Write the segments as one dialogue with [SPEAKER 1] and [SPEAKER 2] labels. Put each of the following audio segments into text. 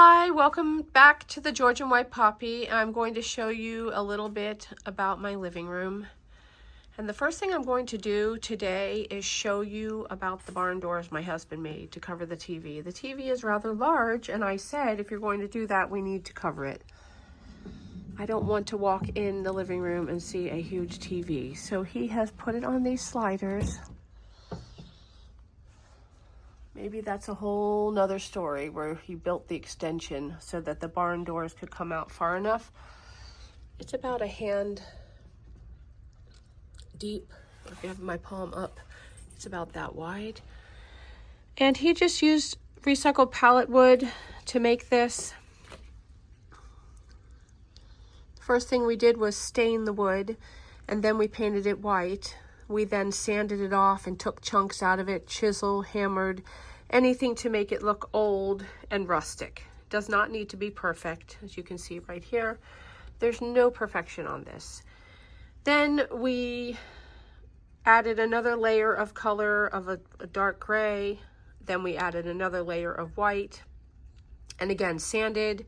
[SPEAKER 1] Hi, welcome back to the George and White Poppy. I'm going to show you a little bit about my living room. And the first thing I'm going to do today is show you about the barn doors my husband made to cover the TV. The TV is rather large, and I said if you're going to do that, we need to cover it. I don't want to walk in the living room and see a huge TV. So he has put it on these sliders. Maybe that's a whole nother story where he built the extension so that the barn doors could come out far enough. It's about a hand deep. If you have my palm up, it's about that wide. And he just used recycled pallet wood to make this. The first thing we did was stain the wood, and then we painted it white. We then sanded it off and took chunks out of it, chisel, hammered, anything to make it look old and rustic. It does not need to be perfect, as you can see right here. There's no perfection on this. Then we added another layer of color of a dark gray. Then we added another layer of white. And again, sanded.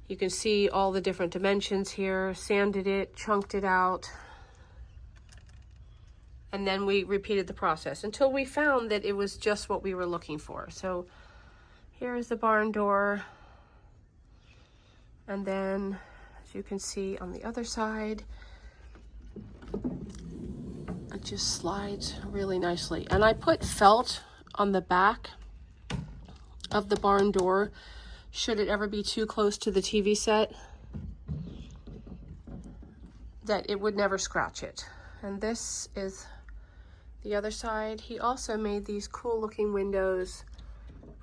[SPEAKER 1] You can see all the different dimensions here. Sanded it, chunked it out. And then we repeated the process until we found that it was just what we were looking for. So here's the barn door. And then, as you can see on the other side, it just slides really nicely. And I put felt on the back of the barn door, should it ever be too close to the TV set, that it would never scratch it. And this is the other side. He also made these cool looking windows.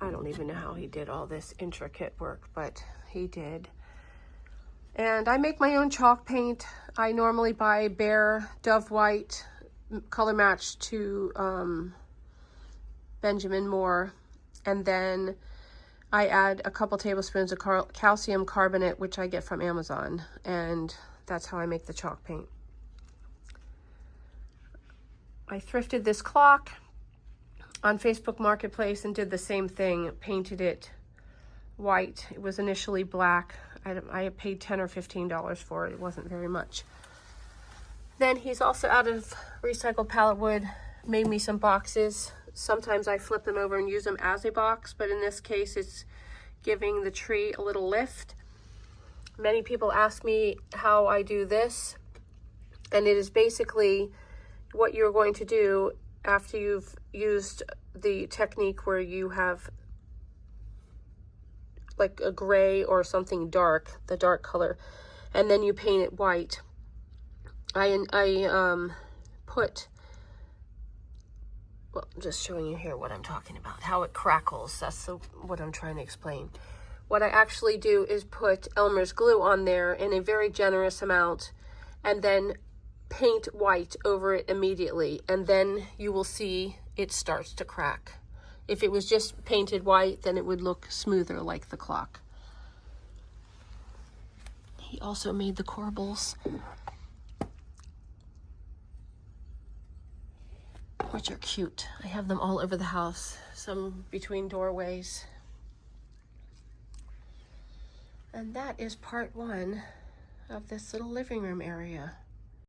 [SPEAKER 1] I don't even know how he did all this intricate work, but he did. And I make my own chalk paint. I normally buy Behr Dove White, color matched to Benjamin Moore. And then I add a couple tablespoons of calcium carbonate, which I get from Amazon. And that's how I make the chalk paint. I thrifted this clock on Facebook Marketplace and did the same thing, painted it white. It was initially black. I paid $10 or $15 for it. It wasn't very much. Then he's also, out of recycled pallet wood, made me some boxes. Sometimes I flip them over and use them as a box, but in this case it's giving the tree a little lift. Many people ask me how I do this, and it is basically what you're going to do after you've used the technique where you have like a gray or something dark, the dark color, and then you paint it white. I put, well, I'm just showing you here what I'm talking about, how it crackles. That's what I'm trying to explain. What I actually do is put Elmer's glue on there in a very generous amount, and then paint white over it immediately, and then you will see it starts to crack. If it was just painted white, then it would look smoother like the clock. He also made the corbels, which are cute. I have them all over the house, some between doorways. And that is part one of this little living room area.